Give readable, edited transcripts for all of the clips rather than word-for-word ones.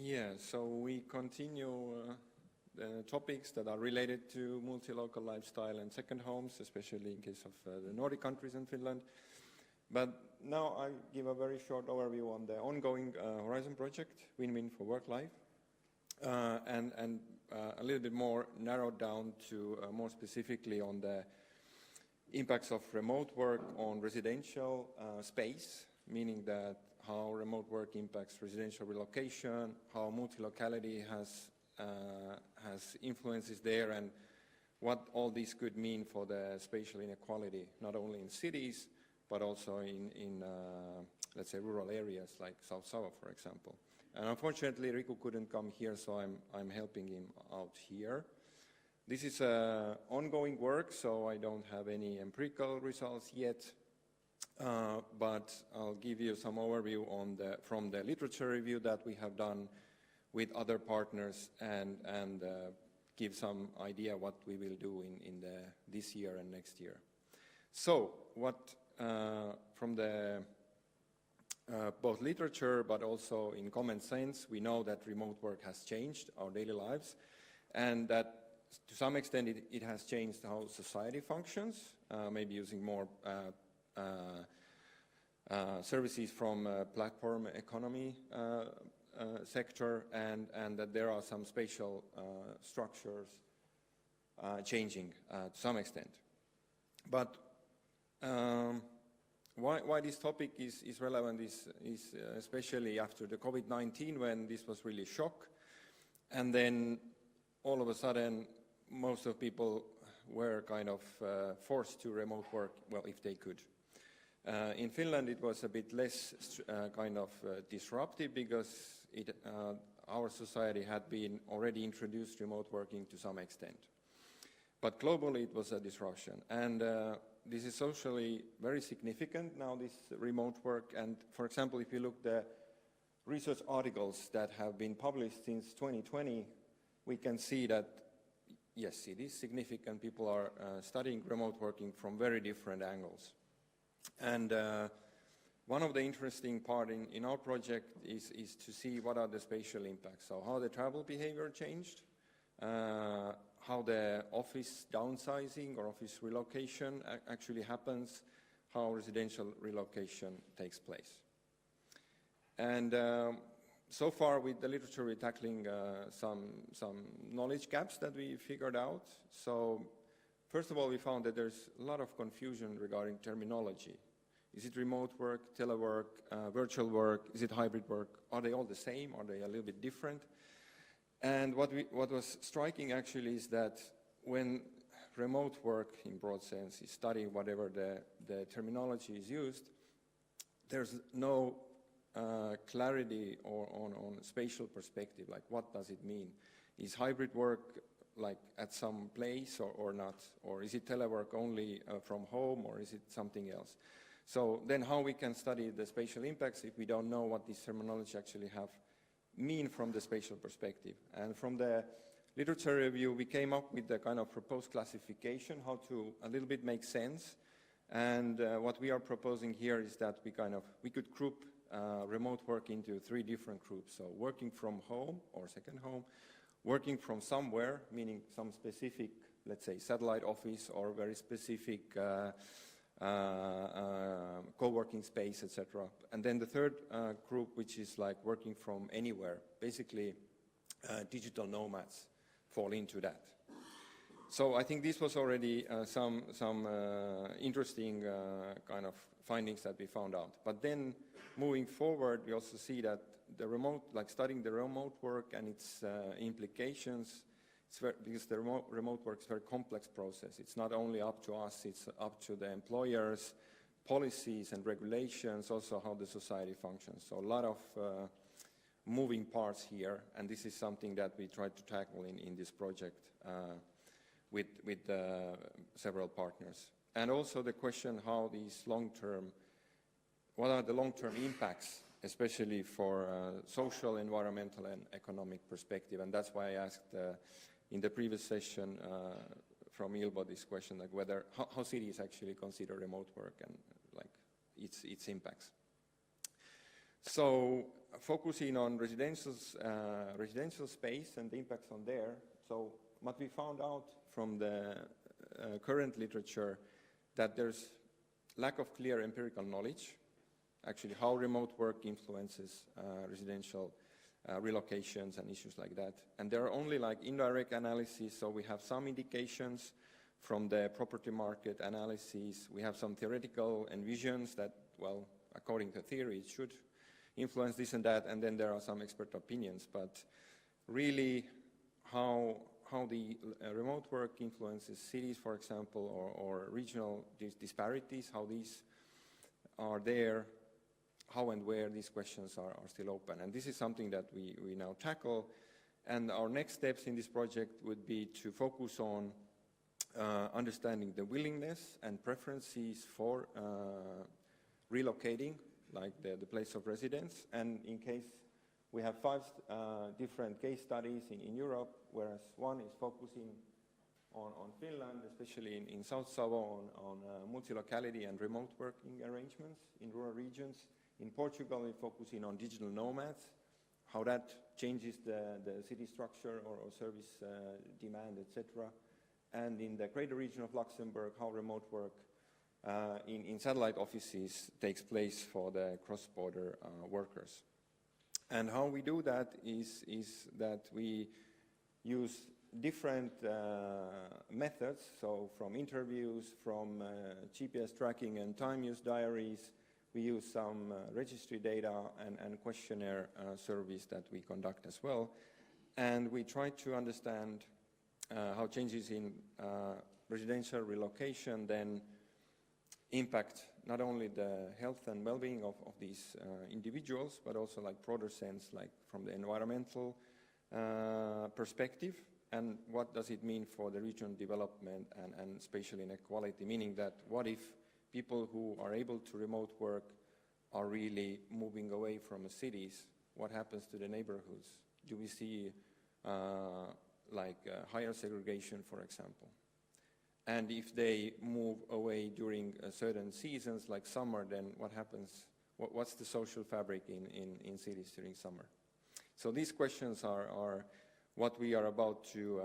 Yeah, so we continue the topics that are related to multi-local lifestyle and second homes, especially in case of the Nordic countries and Finland. But now I give a very short overview on the ongoing Horizon project, Win-Win for Work-Life, and a little bit more narrowed down to more specifically on the impacts of remote work on residential space, meaning that how remote work impacts residential relocation, how multilocality has influences there, and what all this could mean for the spatial inequality, not only in cities, but also in let's say, rural areas like South Savo, for example. And unfortunately, Riku couldn't come here, so I'm helping him out here. This is ongoing work, so I don't have any empirical results yet, but I'll give you some overview from the literature review that we have done with other partners and give some idea what we will do in this year and next year. So what from the both literature but also in common sense, we know that remote work has changed our daily lives, and that to some extent it has changed how society functions, maybe using more services from platform economy sector, and that there are some spatial structures changing to some extent. But why this topic is relevant is especially after the COVID-19, when this was really a shock, and then all of a sudden most of people were kind of forced to remote work, well, if they could. In Finland it was a bit less kind of disruptive, because our society had been already introduced remote working to some extent. But globally it was a disruption, and this is socially very significant now, this remote work. And for example, if you look the research articles that have been published since 2020, we can see that yes, it is significant. People are studying remote working from very different angles. And one of the interesting part in our project is to see what are the spatial impacts. So how the travel behavior changed, how the office downsizing or office relocation actually happens, how residential relocation takes place. And so far with the literature we're tackling some knowledge gaps that we figured out. So first of all, we found that there's a lot of confusion regarding terminology. Is it remote work, telework, virtual work? Is it hybrid work? Are they all the same? Are they a little bit different? And what was striking actually is that when remote work in broad sense is studying whatever the terminology is used, there's no clarity on spatial perspective, like what does it mean? Is hybrid work like at some place or not? Or is it telework only from home, or is it something else? So then how we can study the spatial impacts if we don't know what this terminology actually mean from the spatial perspective? And from the literature review, we came up with the kind of proposed classification, how to a little bit make sense. And what we are proposing here is that we could group remote work into 3 different groups. So working from home or second home, working from somewhere, meaning some specific, let's say, satellite office or very specific co-working space, etc. And then the third group, which is like working from anywhere. Basically, digital nomads fall into that. So I think this was already some interesting kind of findings that we found out. But then moving forward, we also see that the remote, like studying the remote work and its implications, because the remote work is a very complex process. It's not only up to us, it's up to the employers, policies and regulations, also how the society functions. So a lot of moving parts here, and this is something that we try to tackle in this project with several partners. And also the question how these what are the long-term impacts, especially for social, environmental and economic perspective. And that's why I asked in the previous session from Ilbo this question, like how cities actually consider remote work and like its impacts. So focusing on residential space and the impacts on there. So what we found out from the current literature, that there's lack of clear empirical knowledge, actually how remote work influences residential relocations and issues like that. And there are only like indirect analysis, so we have some indications from the property market analysis. We have some theoretical envisions that, well, according to theory, it should influence this and that, and then there are some expert opinions. But really, how the remote work influences cities, for example, or regional disparities, how these are there, how and where these questions are still open. And this is something that we now tackle. And our next steps in this project would be to focus on understanding the willingness and preferences for relocating, like the place of residence. And in case we have 5 different case studies in Europe, whereas one is focusing on Finland, especially in South Savo, on multilocality and remote working arrangements in rural regions. In Portugal, we're focusing on digital nomads, how that changes the city structure or service demand, etc. And in the greater region of Luxembourg, how remote work in satellite offices takes place for the cross-border workers. And how we do that is that we use different methods, so from interviews, from GPS tracking and time use diaries. We use some registry data and questionnaire surveys that we conduct as well. And we try to understand how changes in residential relocation then impact not only the health and well-being of these individuals, but also like broader sense, like from the environmental perspective, and what does it mean for the regional development and spatial inequality, meaning that what if people who are able to remote work are really moving away from the cities? What happens to the neighborhoods? Do we see higher segregation, for example? And if they move away during certain seasons, like summer, then what happens? What's the social fabric in cities during summer? So these questions are what we are about to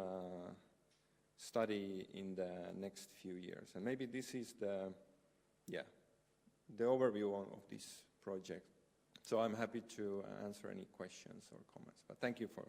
study in the next few years. And maybe this is the overview of this project. So I'm happy to answer any questions or comments. But thank you for